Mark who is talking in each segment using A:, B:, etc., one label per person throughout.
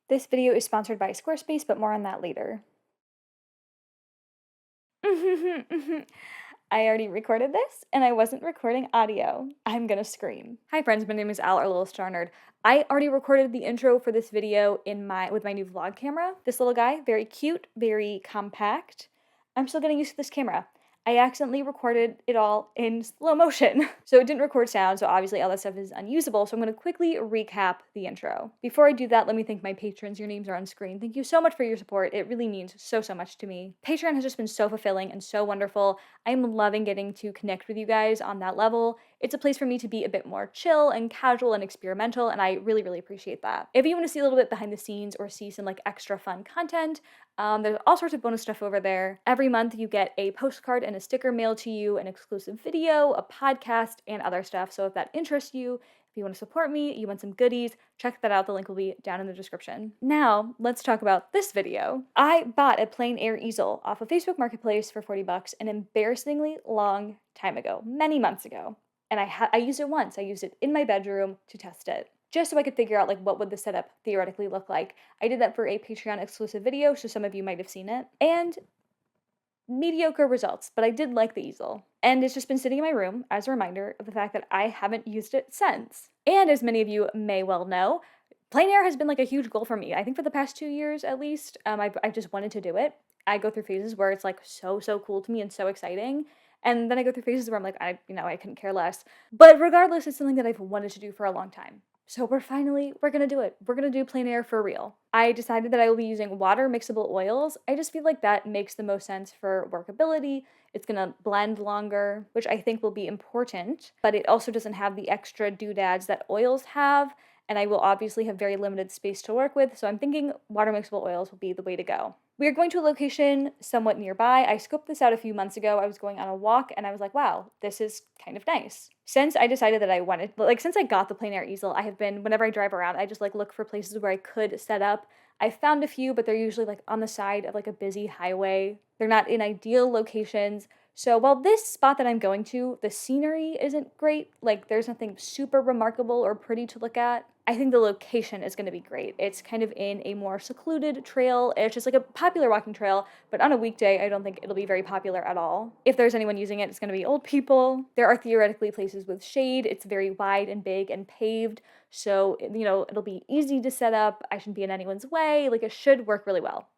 A: This video is sponsored by Squarespace, but more on that later. I already recorded this, and I wasn't recording audio. I'm gonna scream. Hi friends, my name is Al, or Lilstarnerd. I already recorded the intro for this video with my new vlog camera. This little guy, very cute, very compact. I'm still getting used to this camera. I accidentally recorded it all in slow motion. So it didn't record sound, so obviously all that stuff is unusable, so I'm gonna quickly recap the intro. Before I do that, let me thank my patrons. Your names are on screen. Thank you so much for your support. It really means so much to me. Patreon has just been so fulfilling and so wonderful. I am loving getting to connect with you guys on that level. It's a place for me to be a bit more chill and casual and experimental, and I really appreciate that. If you want to see a little bit behind the scenes or see some like extra fun content, there's all sorts of bonus stuff over there. Every month you get a postcard and a sticker mailed to you, an exclusive video, a podcast, and other stuff. So if that interests you, if you want to support me, you want some goodies, check that out. The link will be down in the description. Now, let's talk about this video. I bought a Plein easel off of Facebook Marketplace for 40 bucks an embarrassingly long time ago, many months ago. And I used it once. I used it in my bedroom to test it, just so I could figure out like what would the setup theoretically look like. I did that for a Patreon exclusive video, so some of you might have seen it. And mediocre results, but I did like the easel. And it's just been sitting in my room as a reminder of the fact that I haven't used it since. And as many of you may well know, plein air has been like a huge goal for me. I think for the past 2 years at least, I've just wanted to do it. I go through phases where it's like so cool to me and so exciting. And then I go through phases where I'm like, I couldn't care less. But regardless, it's something that I've wanted to do for a long time. So we're gonna do it. We're gonna do plein air for real. I decided that I will be using water mixable oils. I just feel like that makes the most sense for workability. It's gonna blend longer, which I think will be important, but it also doesn't have the extra doodads that oils have, and I will obviously have very limited space to work with, so I'm thinking water mixable oils will be the way to go. We are going to a location somewhat nearby. I scoped this out a few months ago. I was going on a walk and I was like, wow, this is kind of nice. Since I decided that I wanted, since I got the plein air easel, I have been, whenever I drive around, I just like look for places where I could set up. I found a few, but they're usually like on the side of like a busy highway. They're not in ideal locations. So while this spot that I'm going to, the scenery isn't great, like there's nothing super remarkable or pretty to look at, I think the location is going to be great. It's kind of in a more secluded trail. It's just like a popular walking trail, but on a weekday, I don't think it'll be very popular at all. If there's anyone using it, it's going to be old people. There are theoretically places with shade. It's very wide and big and paved, so, it'll be easy to set up. I shouldn't be in anyone's way. Like, it should work really well.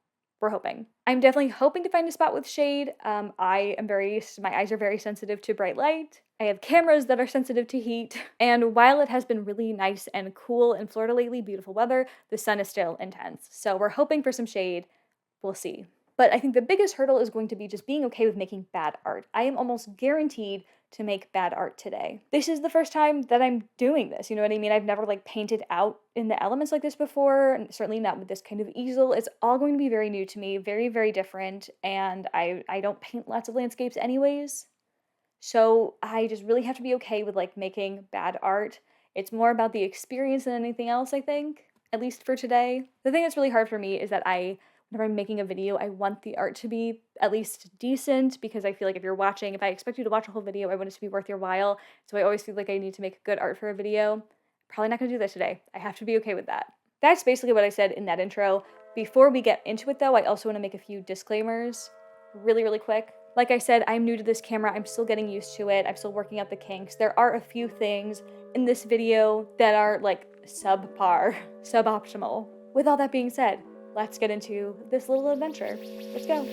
A: We're hoping. I'm definitely hoping to find a spot with shade. My eyes are very sensitive to bright light. I have cameras that are sensitive to heat. And while it has been really nice and cool in Florida lately, beautiful weather, the sun is still intense. So we're hoping for some shade. We'll see. But I think the biggest hurdle is going to be just being okay with making bad art. I am almost guaranteed to make bad art today. This is the first time that I'm doing this, you know what I mean? I've never painted out in the elements like this before, and certainly not with this kind of easel. It's all going to be very new to me, very different, and I don't paint lots of landscapes anyways. So I just really have to be okay with making bad art. It's more about the experience than anything else, I think, at least for today. The thing that's really hard for me is that whenever I'm making a video, I want the art to be at least decent, because I feel like if I expect you to watch a whole video, I want it to be worth your while. So I always feel like I need to make good art for a video. Probably not gonna do that today. I have to be okay with that. That's basically what I said in that intro. Before we get into it though, I also want to make a few disclaimers really quick. Like I said, I'm new to this camera. I'm still getting used to it. I'm still working out the kinks. There are a few things in this video that are subpar, suboptimal. With all that being said, let's get into this little adventure. Let's go.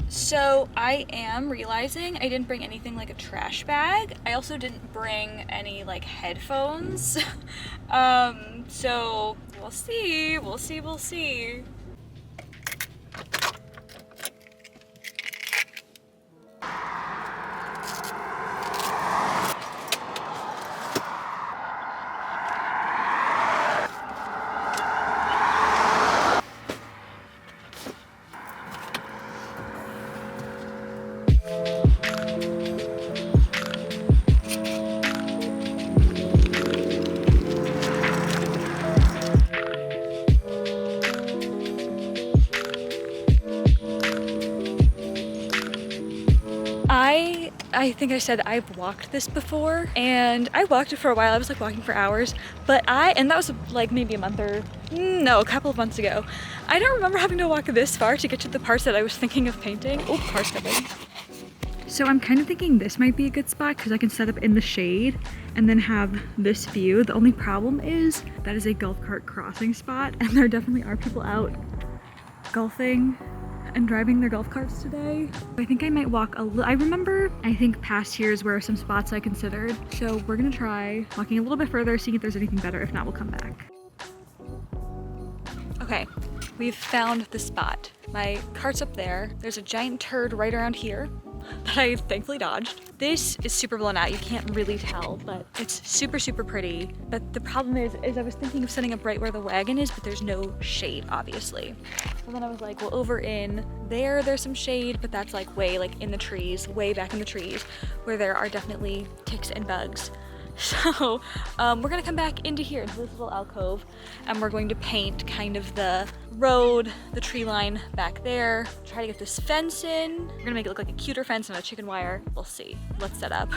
A: So I am realizing I didn't bring anything like a trash bag. I also didn't bring any headphones. So we'll see. I think I said I've walked this before, and I walked it for a while. I was like walking for hours, and that was like maybe a couple of months ago. I don't remember having to walk this far to get to the parts that I was thinking of painting. Oh, car's coming. So I'm kind of thinking this might be a good spot because I can set up in the shade and then have this view. The only problem is that is a golf cart crossing spot, and there definitely are people out golfing and driving their golf carts today. I think I might walk a little. I think past years were some spots I considered. So we're gonna try walking a little bit further, seeing if there's anything better. If not, we'll come back. Okay, we've found the spot. My cart's up there. There's a giant turd right around here that I thankfully dodged. This is super blown out. You can't really tell, but it's super, super pretty. But the problem is I was thinking of setting up right where the wagon is, but there's no shade, obviously. So then I was like, well, over in there's some shade, but that's like way like in the trees, way back in the trees, where there are definitely ticks and bugs. So we're gonna come back into here, into this little alcove, and we're going to paint kind of the road, the tree line back there, try to get this fence in. We're gonna make it look like a cuter fence and a chicken wire. We'll see. Let's set up.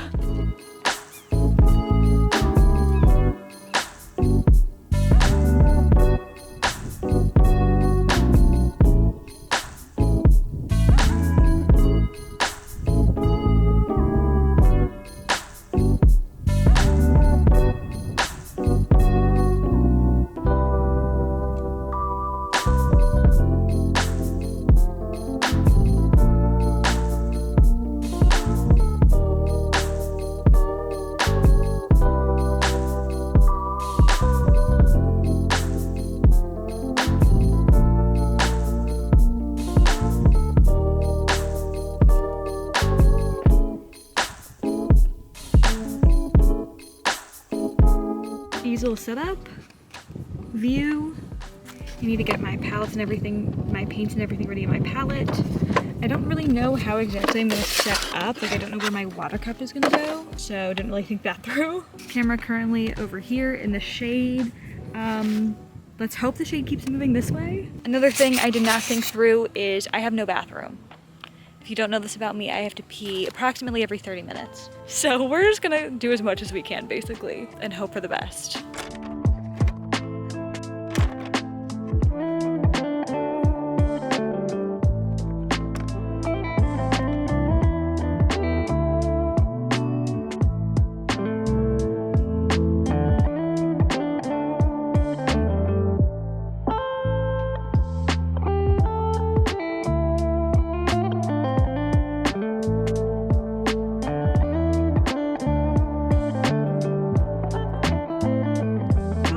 A: Easel setup, view. I need to get my palettes and everything, my paints and everything ready in my palette. I don't really know how exactly I'm gonna set up. Like I don't know where my water cup is gonna go, so didn't really think that through. Camera currently over here in the shade. Let's hope the shade keeps moving this way. Another thing I did not think through is I have no bathroom. If you don't know this about me, I have to pee approximately every 30 minutes. So we're just gonna do as much as we can basically and hope for the best.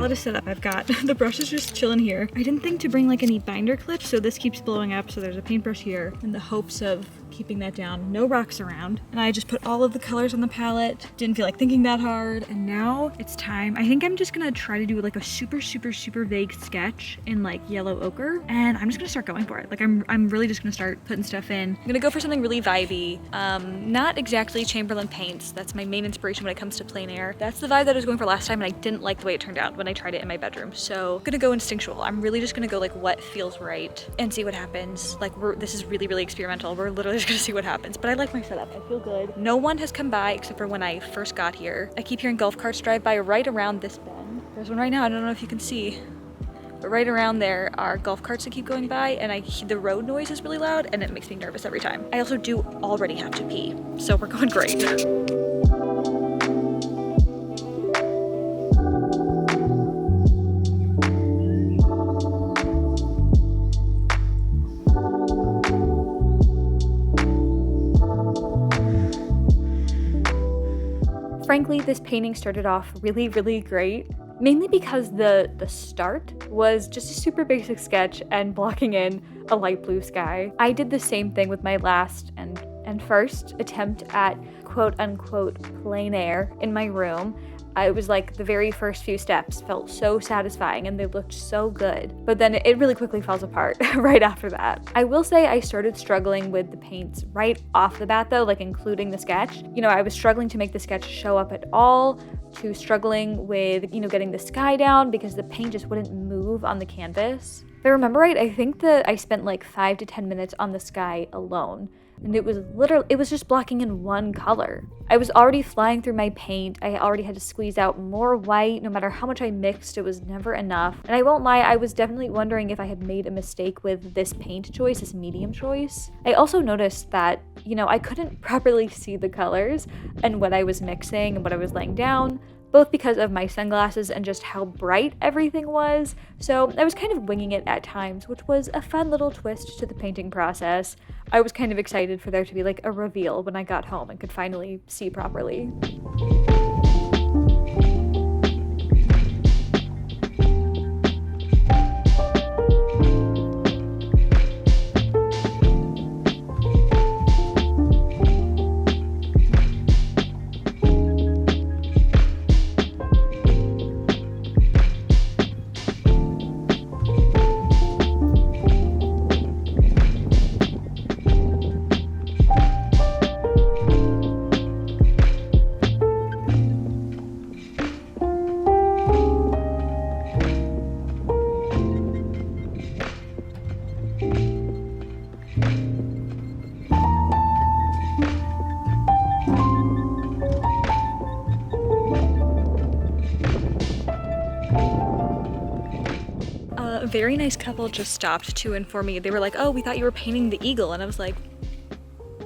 A: To set up, I've got the brushes just chilling here. I didn't think to bring like any binder clips, so this keeps blowing up. So there's a paintbrush here in the hopes of keeping that down. No rocks around. And I just put all of the colors on the palette. Didn't feel like thinking that hard. And now it's time. I think I'm just gonna try to do like a super, super, super vague sketch in like yellow ochre. And I'm just gonna start going for it. Like I'm really just gonna start putting stuff in. I'm gonna go for something really vibey. Not exactly Chamberlain paints. That's my main inspiration when it comes to plein air. That's the vibe that I was going for last time, and I didn't like the way it turned out when I tried it in my bedroom. So I'm gonna go instinctual. I'm really just gonna go like what feels right and see what happens. Like this is really, really experimental. We're literally just gonna see what happens, but I like my setup. I feel good. No one has come by except for when I first got here. I keep hearing golf carts drive by right around this bend. There's one right now. I don't know if you can see, but right around there are golf carts that keep going by, and the road noise is really loud and it makes me nervous every time. I also do already have to pee, so we're going great. Frankly, this painting started off really, really great, mainly because the start was just a super basic sketch and blocking in a light blue sky. I did the same thing with my last and first attempt at quote-unquote plein air in my room. It was like the very first few steps felt so satisfying and they looked so good, but then it really quickly falls apart right after that. I will say I started struggling with the paints right off the bat though, like including the sketch. You know, I was struggling to make the sketch show up at all, to struggling with, you know, getting the sky down because the paint just wouldn't move on the canvas. If I remember right, I think that I spent like 5 to 10 minutes on the sky alone. and it was just blocking in one color. I was already flying through my paint. I already had to squeeze out more white. No matter how much I mixed, it was never enough. And I won't lie, I was definitely wondering if I had made a mistake with this paint choice, this medium choice. I also noticed that, I couldn't properly see the colors and what I was mixing and what I was laying down, both because of my sunglasses and just how bright everything was. So I was kind of winging it at times, which was a fun little twist to the painting process. I was kind of excited for there to be like a reveal when I got home and could finally see properly. A very nice couple just stopped to inform me. They were like, "Oh, we thought you were painting the eagle," and I was like,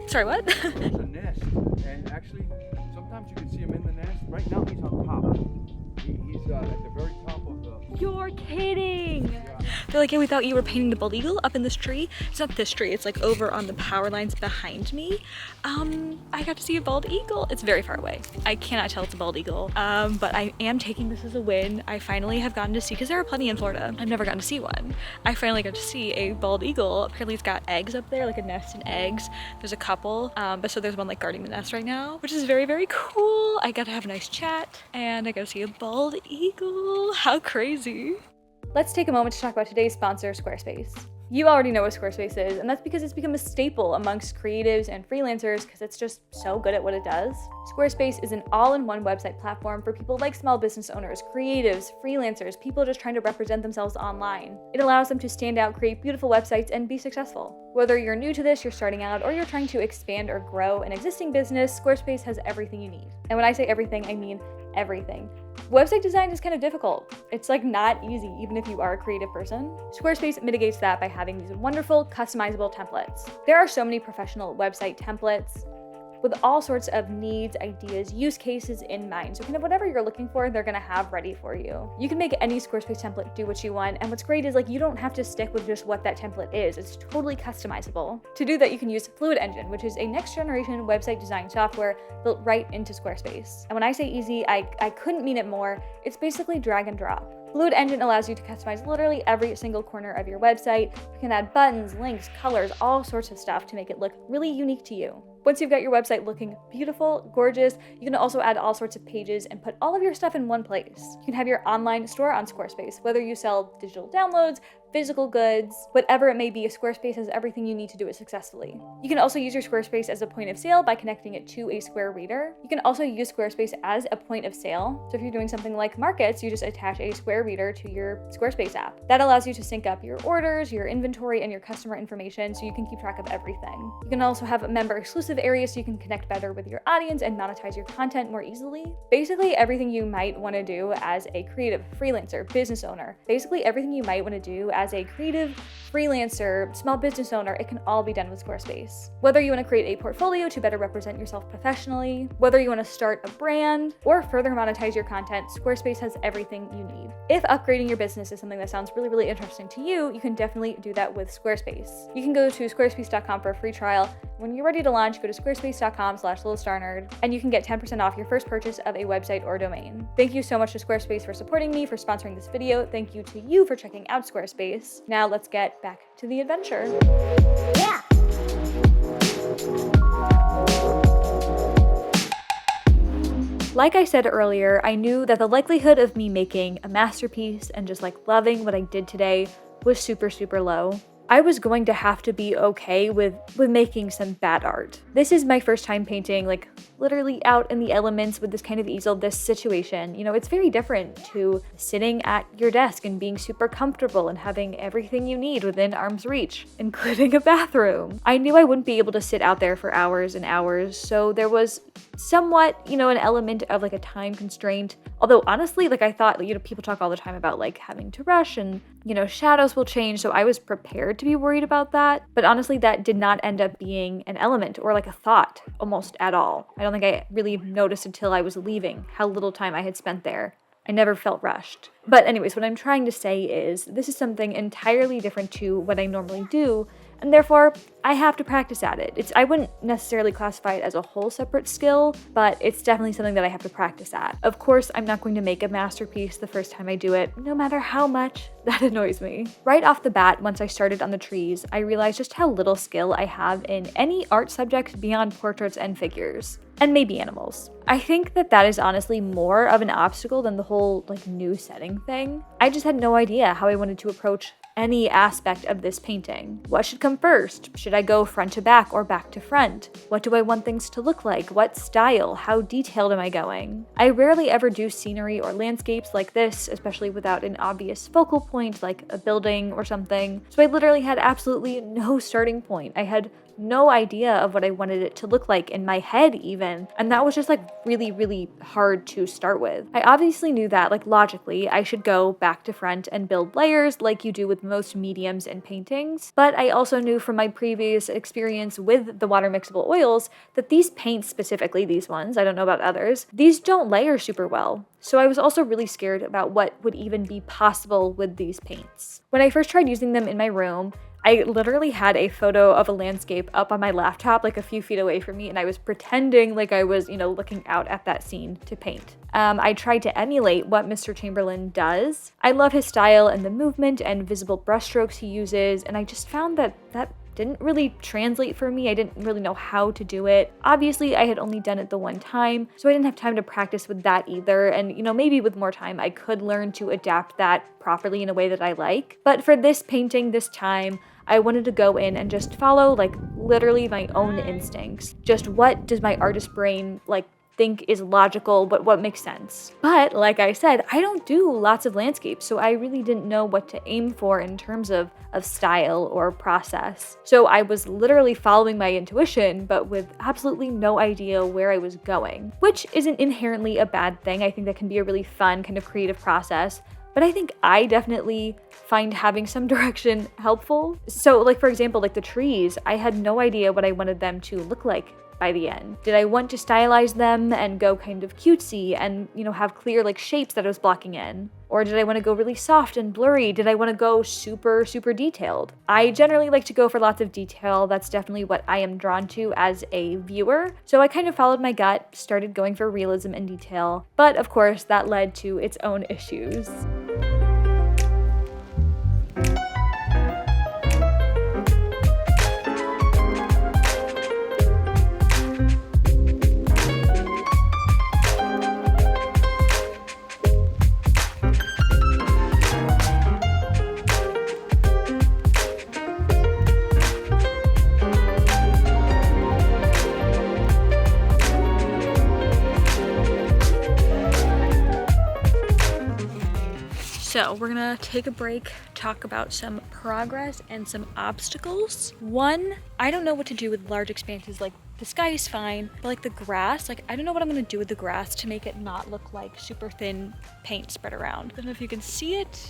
A: "Sorry, what?"
B: There's a nest, and actually, sometimes you can see him in the nest. Right now, he's on top. He's at the very top of the...
A: You're kidding!
B: Yeah.
A: They're like, "Yeah, we thought you were painting the bald eagle up in this tree." It's not this tree, it's like over on the power lines behind me. I got to see a bald eagle. It's very far away. I cannot tell it's a bald eagle, but I am taking this as a win. I finally have gotten to see, because there are plenty in Florida. I've never gotten to see one. I finally got to see a bald eagle. Apparently it's got eggs up there, like a nest and eggs. There's a couple, but so there's one like guarding the nest right now, which is very, very cool. I got to have a nice chat, and I got to see a bald eagle. How crazy. Let's take a moment to talk about today's sponsor, Squarespace. You already know what Squarespace is, and that's because it's become a staple amongst creatives and freelancers because it's just so good at what it does. Squarespace is an all-in-one website platform for people like small business owners, creatives, freelancers, people just trying to represent themselves online. It allows them to stand out, create beautiful websites, and be successful. Whether you're new to this, you're starting out, or you're trying to expand or grow an existing business, Squarespace has everything you need. And when I say everything, I mean everything. Website design is kind of difficult. It's like not easy, even if you are a creative person. Squarespace mitigates that by having these wonderful customizable templates. There are so many professional website templates with all sorts of needs, ideas, use cases in mind. So kind of whatever you're looking for, they're gonna have ready for you. You can make any Squarespace template do what you want, and what's great is like you don't have to stick with just what that template is. It's totally customizable. To do that, you can use Fluid Engine, which is a next generation website design software built right into Squarespace. And when I say easy, I couldn't mean it more. It's basically drag and drop. Fluid Engine allows you to customize literally every single corner of your website. You can add buttons, links, colors, all sorts of stuff to make it look really unique to you. Once you've got your website looking beautiful, gorgeous, you can also add all sorts of pages and put all of your stuff in one place. You can have your online store on Squarespace, whether you sell digital downloads, physical goods, whatever it may be, Squarespace has everything you need to do it successfully. You can also use your Squarespace as a point of sale by connecting it to a Square Reader. You can also use Squarespace as a point of sale. So if you're doing something like markets, you just attach a Square Reader to your Squarespace app. That allows you to sync up your orders, your inventory, and your customer information so you can keep track of everything. You can also have member exclusive areas so you can connect better with your audience and monetize your content more easily. Basically everything you might want to do as a creative, freelancer, business owner, basically everything you might want to do as a creative, freelancer, small business owner, it can all be done with Squarespace. Whether you want to create a portfolio to better represent yourself professionally, whether you want to start a brand, or further monetize your content, Squarespace has everything you need. If upgrading your business is something that sounds really, really interesting to you, you can definitely do that with Squarespace. You can go to squarespace.com for a free trial. When you're ready to launch, go to squarespace.com/Lilstarnerd, and you can get 10% off your first purchase of a website or domain. Thank you so much to Squarespace for supporting me, for sponsoring this video. Thank you to you for checking out Squarespace. Now let's get back to the adventure. Yeah! Like I said earlier, I knew that the likelihood of me making a masterpiece and just like loving what I did today was super, super low. I was going to have to be okay with making some bad art. This is my first time painting, like literally out in the elements with this kind of easel, this situation. You know, it's very different to sitting at your desk and being super comfortable and having everything you need within arm's reach, including a bathroom. I knew I wouldn't be able to sit out there for hours and hours, so there was somewhat, you know, an element of like a time constraint. Although honestly, like I thought, you know, people talk all the time about like having to rush and, you know, shadows will change. So I was prepared to be worried about that. But honestly, that did not end up being an element or like a thought almost at all. I don't think I really noticed until I was leaving how little time I had spent there. I never felt rushed. But anyways, what I'm trying to say is this is something entirely different to what I normally do, and therefore I have to practice at it. I wouldn't necessarily classify it as a whole separate skill, but it's definitely something that I have to practice at. Of course, I'm not going to make a masterpiece the first time I do it, no matter how much that annoys me. Right off the bat, once I started on the trees, I realized just how little skill I have in any art subject beyond portraits and figures. And maybe animals. I think that is honestly more of an obstacle than the whole like new setting thing. I just had no idea how I wanted to approach any aspect of this painting. What should come first? Should I go front to back or back to front? What do I want things to look like? What style? How detailed am I going? I rarely ever do scenery or landscapes like this, especially without an obvious focal point like a building or something. So I literally had absolutely no starting point. I had no idea of what I wanted it to look like in my head even. And that was just like really, really hard to start with. I obviously knew that like logically I should go back to front and build layers like you do with most mediums and paintings. But I also knew from my previous experience with the water mixable oils that these paints, specifically these ones, I don't know about others, these don't layer super well. So I was also really scared about what would even be possible with these paints. When I first tried using them in my room, I literally had a photo of a landscape up on my laptop like a few feet away from me, and I was pretending like I was, you know, looking out at that scene to paint. I tried to emulate what Mr. Chamberlain does. I love his style and the movement and visible brushstrokes he uses, and I just found that didn't really translate for me. I didn't really know how to do it. Obviously, I had only done it the one time, so I didn't have time to practice with that either. And, you know, maybe with more time, I could learn to adapt that properly in a way that I like. But for this painting this time, I wanted to go in and just follow like literally my own instincts. Just what does my artist brain like think is logical, but what makes sense. But like I said, I don't do lots of landscapes, so I really didn't know what to aim for in terms of style or process. So I was literally following my intuition, but with absolutely no idea where I was going, which isn't inherently a bad thing. I think that can be a really fun kind of creative process. But I think I definitely find having some direction helpful. So like, for example, like the trees, I had no idea what I wanted them to look like by the end. Did I want to stylize them and go kind of cutesy and, you know, have clear like shapes that I was blocking in? Or did I want to go really soft and blurry? Did I want to go super, super detailed? I generally like to go for lots of detail. That's definitely what I am drawn to as a viewer. So I kind of followed my gut, started going for realism and detail. But of course, that led to its own issues. So we're gonna take a break, talk about some progress and some obstacles. One, I don't know what to do with large expanses. Like the sky is fine, but like the grass, like I don't know what I'm gonna do with the grass to make it not look like super thin paint spread around. I don't know if you can see it.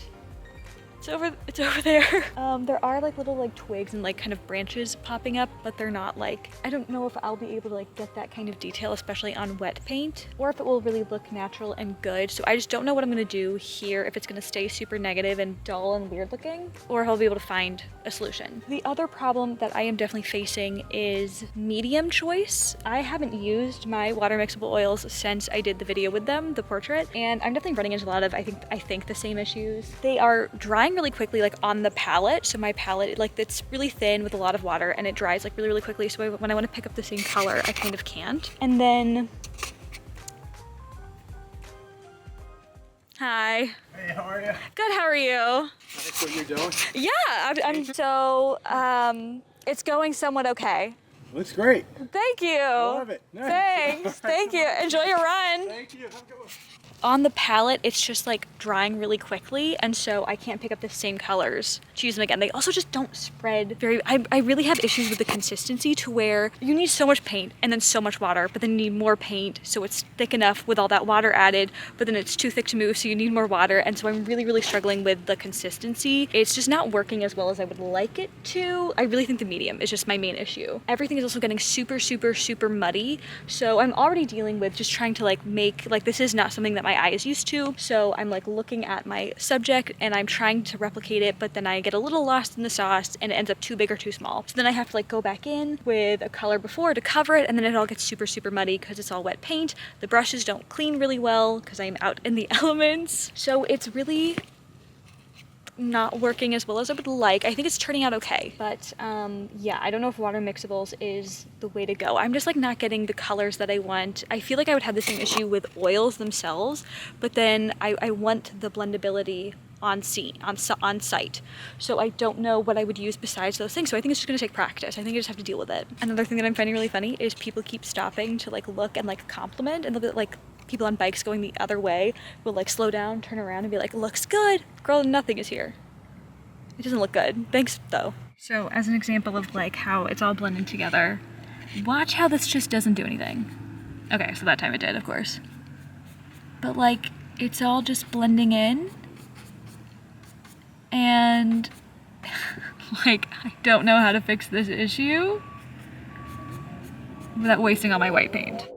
A: It's over there. There are like little like twigs and like kind of branches popping up, but they're not like, I don't know if I'll be able to like get that kind of detail, especially on wet paint, or if it will really look natural and good. So I just don't know what I'm gonna do here, if it's gonna stay super negative and dull and weird looking, or if I'll be able to find a solution. The other problem that I am definitely facing is medium choice. I haven't used my water mixable oils since I did the video with them, the portrait, and I'm definitely running into a lot of, I think the same issues. They are drying really quickly, like on the palette. So my palette, like it's really thin with a lot of water and it dries like really, really quickly. So when I want to pick up the same color, I kind of can't. And then Hi.
B: Hey, how are you?
A: Good, how are you?
B: That's what you're doing?
A: Yeah, it's going somewhat okay.
B: Looks great.
A: Thank you.
B: Love it. Nice.
A: Thanks. Thank you. Enjoy your run.
B: Thank you. Have a good one.
A: On the palette, it's just like drying really quickly, and so I can't pick up the same colors to use them again. They also just don't spread I really have issues with the consistency to where you need so much paint and then so much water, but then you need more paint so it's thick enough with all that water added, but then it's too thick to move, so you need more water, and so I'm really struggling with the consistency. It's just not working as well as I would like it to. I really think the medium is just my main issue. Everything is also getting super muddy, so I'm already dealing with just trying to make this is not something that my eye is used to, so I'm looking at my subject and I'm trying to replicate it, but then I get a little lost in the sauce and it ends up too big or too small. So then I have to go back in with a color before to cover it, and then it all gets super muddy because it's all wet paint. The brushes don't clean really well because I'm out in the elements. So it's really not working as well as I would like. I think it's turning out okay, but yeah, I don't know if water mixables is the way to go. I'm just not getting the colors that I want. I feel like I would have the same issue with oils themselves, but then I want the blendability on site. So I don't know what I would use besides those things. So I think it's just gonna take practice. I think I just have to deal with it. Another thing that I'm finding really funny is people keep stopping to look and compliment, and they'll be people on bikes going the other way will slow down, turn around, and be like, looks good. Girl, nothing is here. It doesn't look good. Thanks, though. So as an example of how it's all blended together, watch how this just doesn't do anything. Okay, so that time it did, of course. But it's all just blending in. And I don't know how to fix this issue without wasting all my white paint.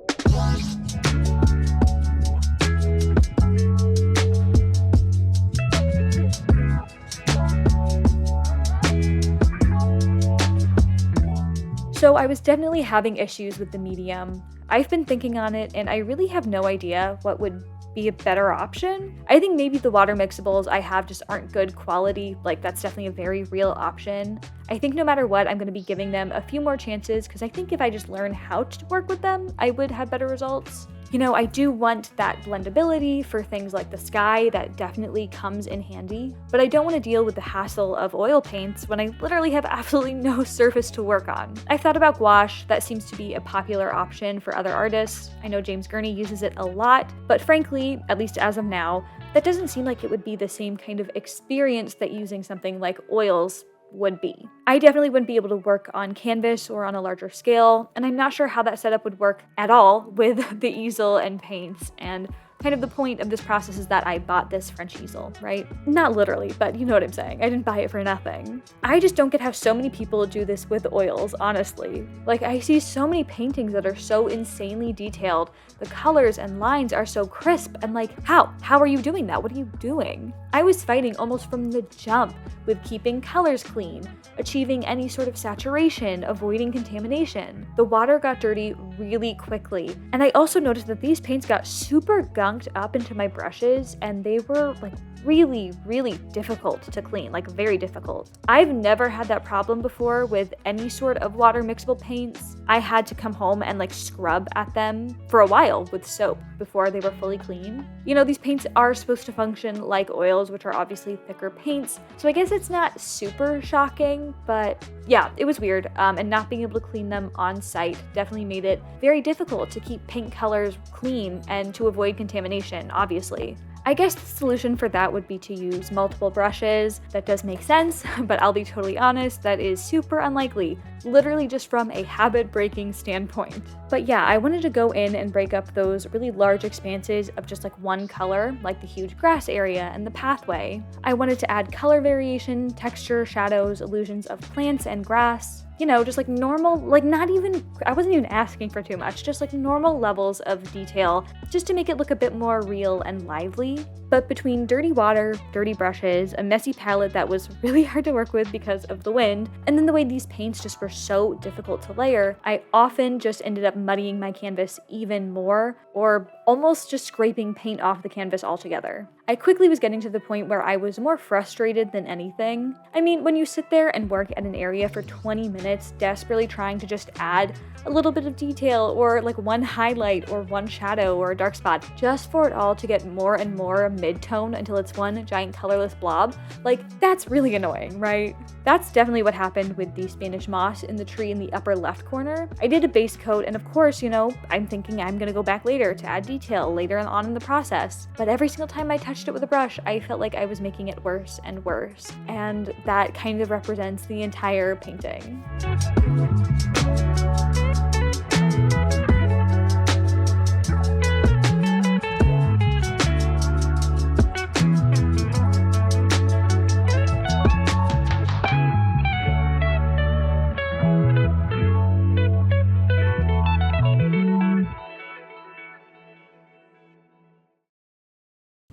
A: So I was definitely having issues with the medium. I've been thinking on it, and I really have no idea what would be a better option. I think maybe the water mixables I have just aren't good quality. That's definitely a very real option. I think no matter what, I'm going to be giving them a few more chances, because I think if I just learn how to work with them, I would have better results. I do want that blendability for things like the sky. That definitely comes in handy, but I don't want to deal with the hassle of oil paints when I literally have absolutely no surface to work on. I've thought about gouache. That seems to be a popular option for other artists. I know James Gurney uses it a lot, but frankly, at least as of now, that doesn't seem like it would be the same kind of experience that using something like oils would be. I definitely wouldn't be able to work on canvas or on a larger scale, and I'm not sure how that setup would work at all with the easel and paints. And kind of the point of this process is that I bought this French easel, right? Not literally, but you know what I'm saying. I didn't buy it for nothing. I just don't get how so many people do this with oils, honestly. I see so many paintings that are so insanely detailed. The colors and lines are so crisp, and how? How are you doing that? What are you doing? I was fighting almost from the jump with keeping colors clean, achieving any sort of saturation, avoiding contamination. The water got dirty really quickly, and I also noticed that these paints got super gunked up into my brushes, and they were really difficult to clean, very difficult. I've never had that problem before with any sort of water mixable paints. I had to come home and scrub at them for a while with soap before they were fully clean. These paints are supposed to function like oils, which are obviously thicker paints, so I guess it's not super shocking, but yeah, it was weird, and not being able to clean them on site definitely made it very difficult to keep paint colors clean and to avoid contamination, obviously. I guess the solution for that would be to use multiple brushes. That does make sense, but I'll be totally honest, that is super unlikely, literally just from a habit-breaking standpoint. But yeah, I wanted to go in and break up those really large expanses of just one color, like the huge grass area and the pathway. I wanted to add color variation, texture, shadows, illusions of plants and grass. Just normal, I wasn't even asking for too much, just normal levels of detail, just to make it look a bit more real and lively. But between dirty water, dirty brushes, a messy palette that was really hard to work with because of the wind, and then the way these paints just were so difficult to layer, I often just ended up muddying my canvas even more, or almost just scraping paint off the canvas altogether. I quickly was getting to the point where I was more frustrated than anything. I mean, when you sit there and work at an area for 20 minutes, desperately trying to just add a little bit of detail, or one highlight, or one shadow, or a dark spot, just for it all to get more and more mid-tone until it's one giant colorless blob. Like, that's really annoying, right? That's definitely what happened with the Spanish moss in the tree in the upper left corner. I did a base coat, and of course, you know, I'm thinking I'm gonna go back later to add detail later on in the process. But every single time I touched it with a brush, I felt like I was making it worse and worse. And that kind of represents the entire painting.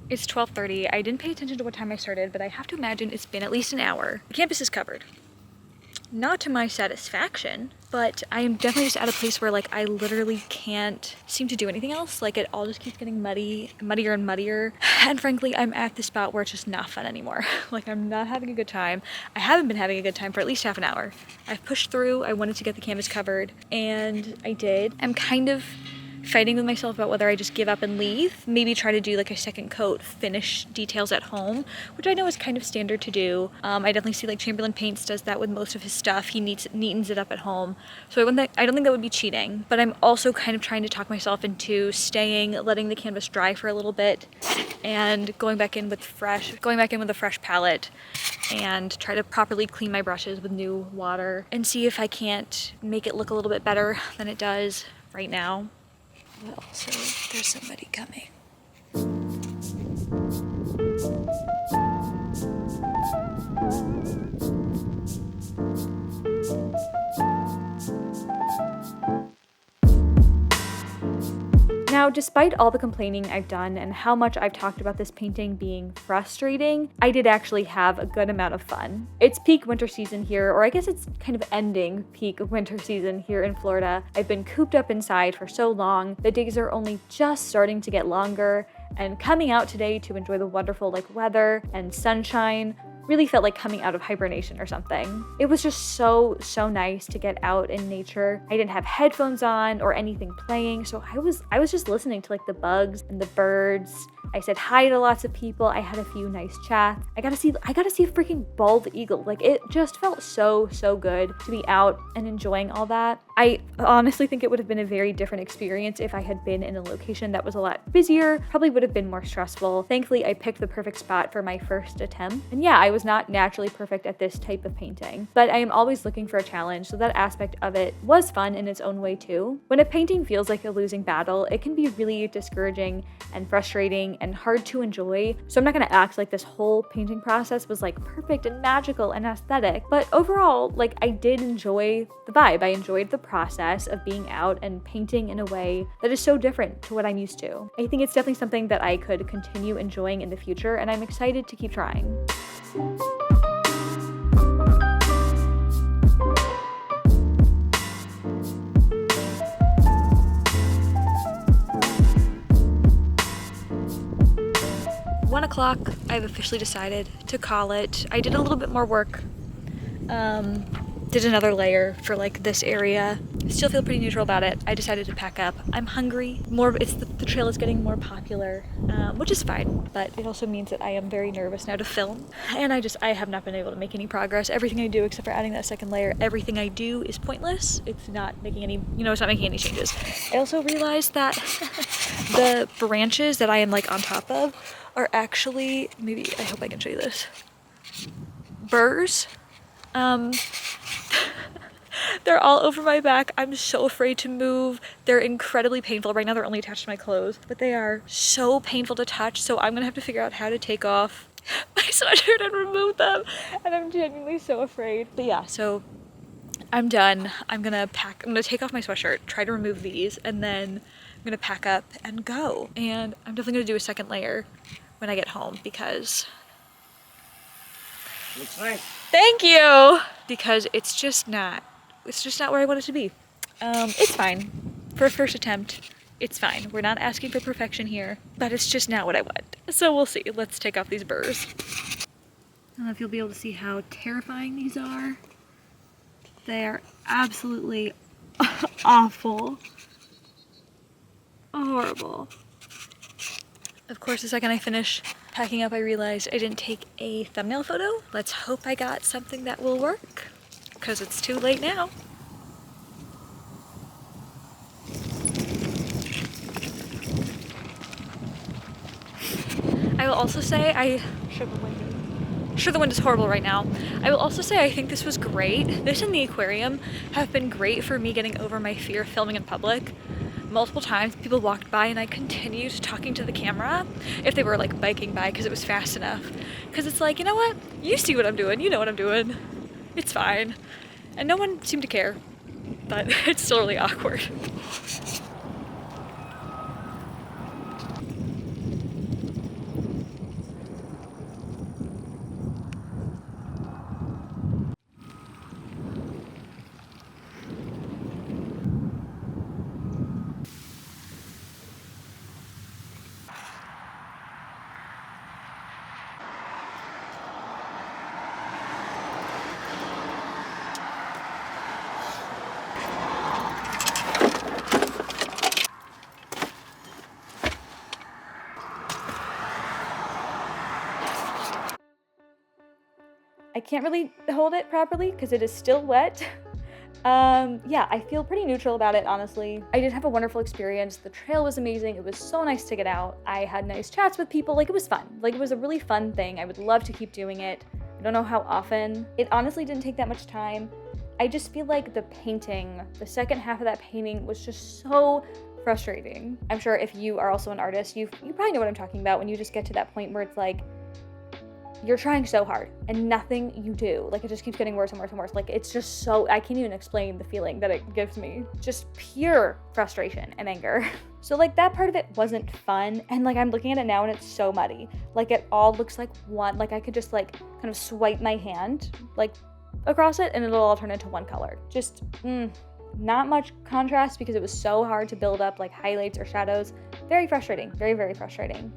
A: It's 12:30. I didn't pay attention to what time I started, but I have to imagine it's been at least an hour. The campus is covered. Not to my satisfaction, but I am definitely just at a place where like I literally can't seem to do anything else. Like it all just keeps getting muddier and muddier. And frankly, I'm at the spot where it's just not fun anymore. Like I'm not having a good time. I haven't been having a good time for at least half an hour. I've pushed through. I wanted to get the canvas covered and I did. I'm kind of fighting with myself about whether I just give up and leave, maybe try to do like a second coat, finish details at home, which I know is kind of standard to do. I definitely see like Chamberlain Paints does that with most of his stuff. He neatens it up at home. So I don't think that would be cheating, but I'm also kind of trying to talk myself into staying, letting the canvas dry for a little bit and going back in with a fresh palette and try to properly clean my brushes with new water and see if I can't make it look a little bit better than it does right now. Well, so there's somebody coming. Now, despite all the complaining I've done and how much I've talked about this painting being frustrating, I did actually have a good amount of fun. It's peak winter season here, or I guess it's kind of ending peak winter season here in Florida. I've been cooped up inside for so long. The days are only just starting to get longer, and coming out today to enjoy the wonderful like weather and sunshine really felt like coming out of hibernation or something. It was just so nice to get out in nature. I didn't have headphones on or anything playing, so I was just listening to like the bugs and the birds. I said hi to lots of people. I had a few nice chats. I got to see a freaking bald eagle. Like it just felt so good to be out and enjoying all that. I honestly think it would have been a very different experience if I had been in a location that was a lot busier, probably would have been more stressful. Thankfully, I picked the perfect spot for my first attempt. And yeah, I was not naturally perfect at this type of painting, but I am always looking for a challenge, so that aspect of it was fun in its own way too. When a painting feels like a losing battle, it can be really discouraging and frustrating and hard to enjoy. So I'm not gonna act like this whole painting process was like perfect and magical and aesthetic, but overall, like I did enjoy the vibe. I enjoyed the process of being out and painting in a way that is so different to what I'm used to. I think it's definitely something that I could continue enjoying in the future, and I'm excited to keep trying. One o'clock, I've officially decided to call it. I did a little bit more work. Did another layer for like this area. Still feel pretty neutral about it. I decided to pack up. I'm hungry. The trail is getting more popular, which is fine, but it also means that I am very nervous now to film. And I have not been able to make any progress. Everything I do, except for adding that second layer, everything I do is pointless. It's not making any, it's not making any changes. I also realized that the branches that I am like on top of are actually, I hope I can show you this, burrs. They're all over my back. I'm so afraid to move. They're incredibly painful. Right now they're only attached to my clothes, but they are so painful to touch. So I'm gonna have to figure out how to take off my sweatshirt and remove them. And I'm genuinely so afraid. But yeah, so I'm done. I'm gonna take off my sweatshirt, try to remove these, and then I'm gonna pack up and go. And I'm definitely gonna do a second layer when I get home because
B: Looks nice.
A: Thank you! Because it's just not where I want it to be. It's fine. For a first attempt, it's fine. We're not asking for perfection here, but it's just not what I want. So we'll see. Let's take off these burrs. I don't know if you'll be able to see how terrifying these are. They are absolutely awful. Horrible. Of course, the second I finish Packing up, I realized I didn't take a thumbnail photo. Let's hope I got something that will work, because it's too late now. I will also say sure the wind is horrible right now. I will also say I think this was great. This and the aquarium have been great for me getting over my fear of filming in public. Multiple times people walked by and I continued talking to the camera if they were like biking by because it was fast enough. Because it's like, you know what? You see what I'm doing. You know what I'm doing. It's fine. And no one seemed to care. But it's still really awkward. I can't really hold it properly because it is still wet. Yeah, I feel pretty neutral about it, honestly. I did have a wonderful experience. The trail was amazing. It was so nice to get out. I had nice chats with people. Like, it was fun. Like, it was a really fun thing. I would love to keep doing it. I don't know how often. It honestly didn't take that much time. I just feel like the painting, the second half of that painting was just so frustrating. I'm sure if you are also an artist, you probably know what I'm talking about when you just get to that point where it's like, you're trying so hard and nothing you do, like, it just keeps getting worse and worse and worse. Like, it's just so, I can't even explain the feeling that it gives me. Just pure frustration and anger. So like, that part of it wasn't fun. And like, I'm looking at it now and it's so muddy. Like, it all looks like one, like I could just like kind of swipe my hand like across it and it'll all turn into one color. Just not much contrast because it was so hard to build up like highlights or shadows. Very frustrating, very, very frustrating.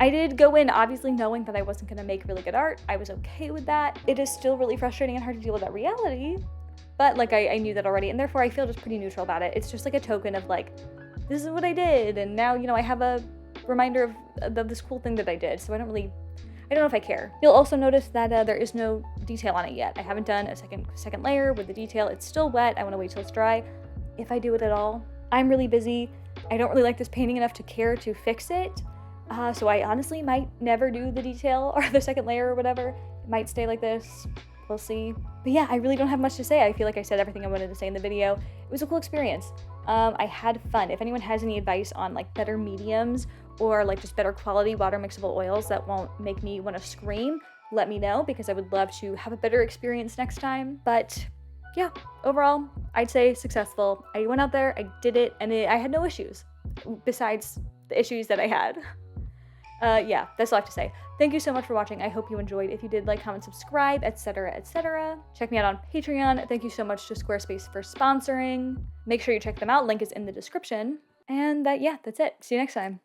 A: I did go in obviously knowing that I wasn't gonna make really good art. I was okay with that. It is still really frustrating and hard to deal with that reality, but like I knew that already, and therefore I feel just pretty neutral about it. It's just like a token of like, this is what I did, and now, you know, I have a reminder of this cool thing that I did, so I don't know if I care. You'll also notice that there is no detail on it yet. I haven't done a second layer with the detail. It's still wet. I wanna wait till it's dry, if I do it at all. I'm really busy. I don't really like this painting enough to care to fix it. So I honestly might never do the detail or the second layer or whatever. It might stay like this. We'll see. But yeah, I really don't have much to say. I feel like I said everything I wanted to say in the video. It was a cool experience. I had fun. If anyone has any advice on like better mediums or like just better quality water mixable oils that won't make me want to scream, let me know, because I would love to have a better experience next time. But yeah, overall, I'd say successful. I went out there, I did it, and I had no issues besides the issues that I had. Yeah, that's all I have to say. Thank you so much for watching. I hope you enjoyed. If you did, like, comment, subscribe, etc., etc. Check me out on Patreon. Thank you so much to Squarespace for sponsoring. Make sure you check them out. Link is in the description. And yeah, that's it. See you next time.